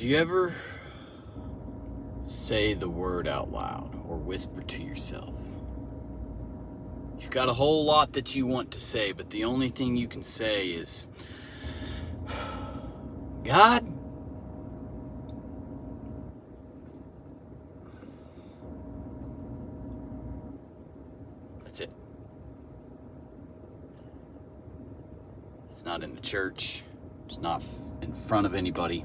Do you ever say the word out loud or whisper to yourself? You've got a whole lot that you want to say, but the only thing you can say is, God, that's it. It's not in the church. It's not in front of anybody.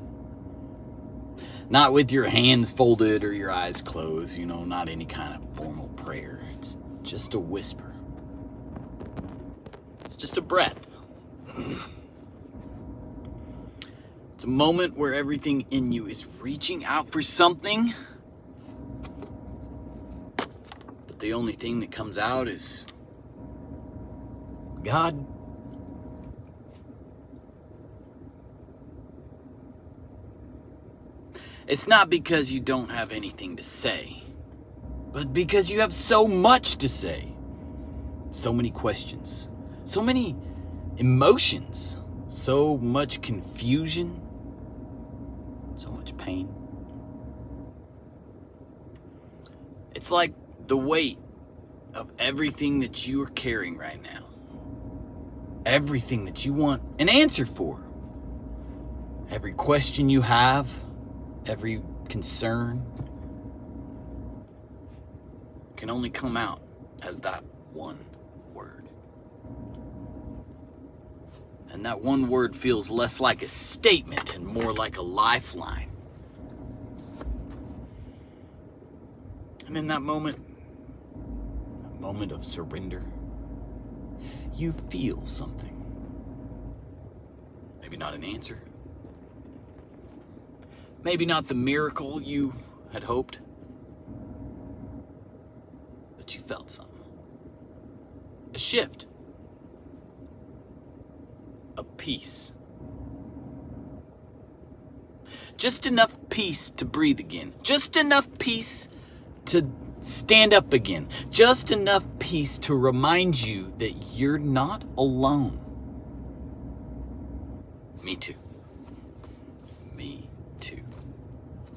Not with your hands folded or your eyes closed, not any kind of formal prayer. It's just a whisper. It's just a breath. It's a moment where everything in you is reaching out for something, but the only thing that comes out is, God. It's not because you don't have anything to say, but because you have so much to say. So many questions, so many emotions, so much confusion, so much pain. It's like the weight of everything that you are carrying right now. Everything that you want an answer for. Every question you have. Every concern can only come out as that one word. And that one word feels less like a statement and more like a lifeline. And in that moment of surrender, you feel something. Maybe not an answer. Maybe not the miracle you had hoped, but you felt something. A shift. A peace. Just enough peace to breathe again. Just enough peace to stand up again. Just enough peace to remind you that you're not alone. Me too. Me too.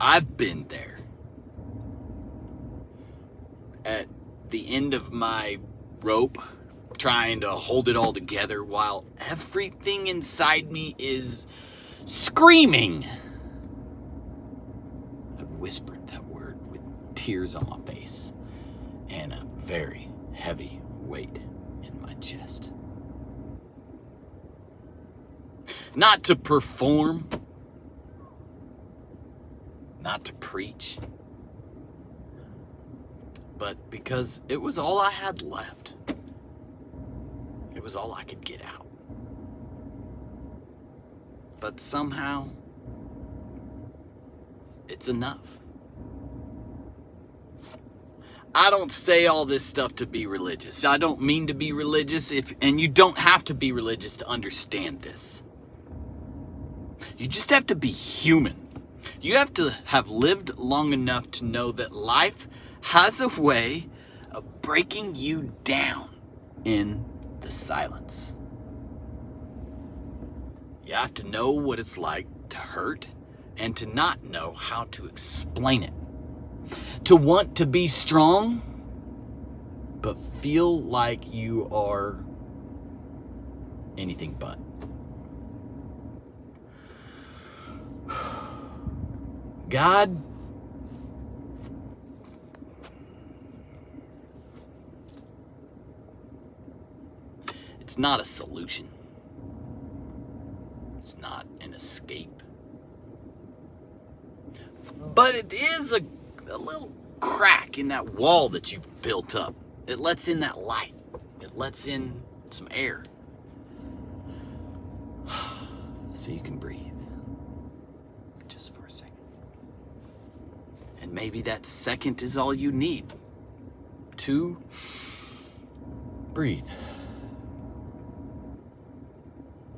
I've been there. At the end of my rope, trying to hold it all together while everything inside me is screaming. I whispered that word with tears on my face and a very heavy weight in my chest. Not to perform, not to preach, but because it was all I had left. It was all I could get out. But somehow, it's enough. I don't say all this stuff to be religious. I don't mean to be religious, and you don't have to be religious to understand this. You just have to be human. You have to have lived long enough to know that life has a way of breaking you down in the silence. You have to know what it's like to hurt and to not know how to explain it. To want to be strong, but feel like you are anything but. God, it's not a solution. It's not an escape. But it is a little crack in that wall that you've built up. It lets in that light. It lets in some air. So you can breathe. Just for a second. And maybe that second is all you need to breathe.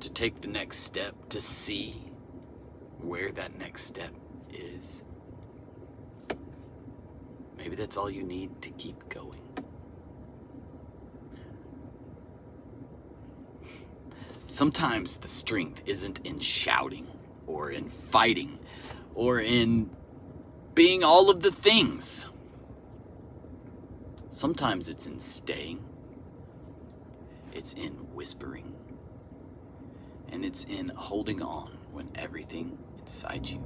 To take the next step, to see where that next step is. Maybe that's all you need to keep going. Sometimes the strength isn't in shouting or in fighting or in being all of the things. Sometimes it's in staying, it's in whispering, and it's in holding on when everything inside you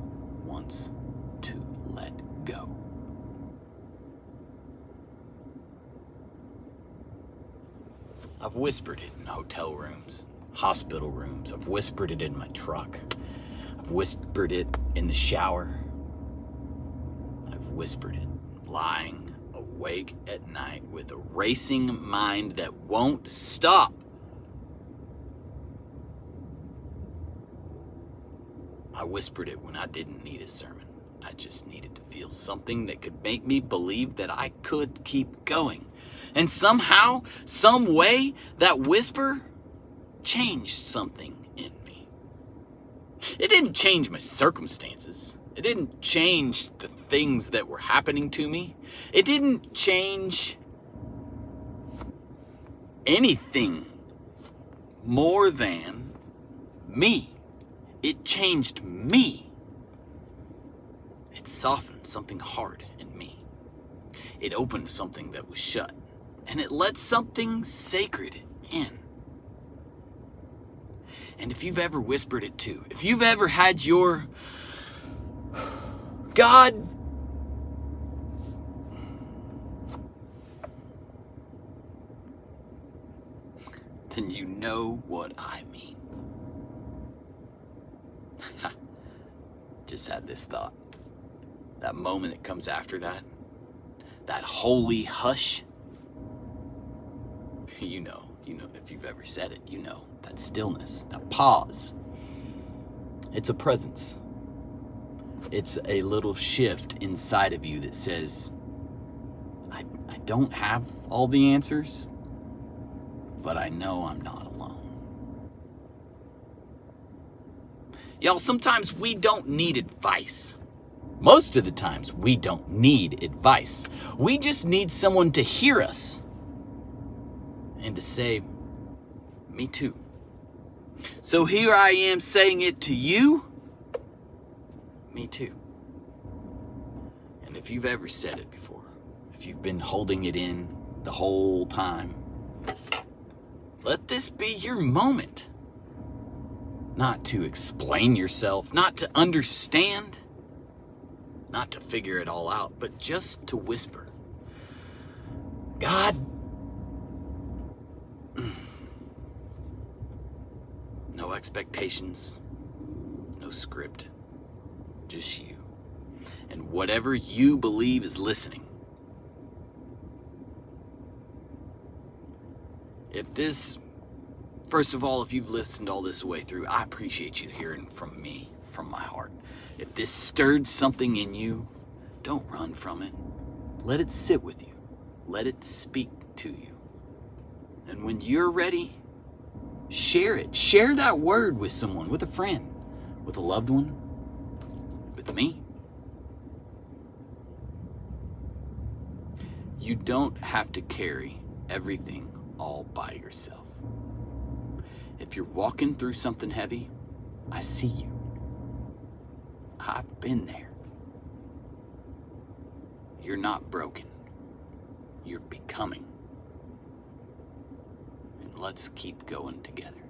wants to let go. I've whispered it in hotel rooms, hospital rooms. I've whispered it in my truck. I've whispered it in the shower. I've whispered it lying awake at night with a racing mind that won't stop. I whispered it when I didn't need a sermon. I just needed to feel something that could make me believe that I could keep going. And somehow, some way, that whisper changed something in me. It didn't change my circumstances. It didn't change the things that were happening to me. It didn't change anything more than me. It changed me. It softened something hard in me. It opened something that was shut. And it let something sacred in. And if you've ever whispered it too, if you've ever had your God, then you know what I mean. Just had this thought. That moment that comes after that holy hush. You know, if you've ever said it, you know, that stillness, that pause. It's a presence. It's a little shift inside of you that says, I don't have all the answers, but I know I'm not alone. Y'all, sometimes we don't need advice. Most of the times we don't need advice. We just need someone to hear us and to say, me too. So here I am saying it to you, me too. And if you've ever said it before, if you've been holding it in the whole time, let this be your moment. Not to explain yourself, not to understand, not to figure it all out, but just to whisper, God, no expectations, no script, just you. And whatever you believe is listening. First of all, if you've listened all this way through, I appreciate you hearing from me, from my heart. If this stirred something in you, don't run from it. Let it sit with you. Let it speak to you. And when you're ready, share it. Share that word with someone, with a friend, with a loved one, with me. You don't have to carry everything all by yourself. If you're walking through something heavy, I see you. I've been there. You're not broken. You're becoming. And let's keep going together.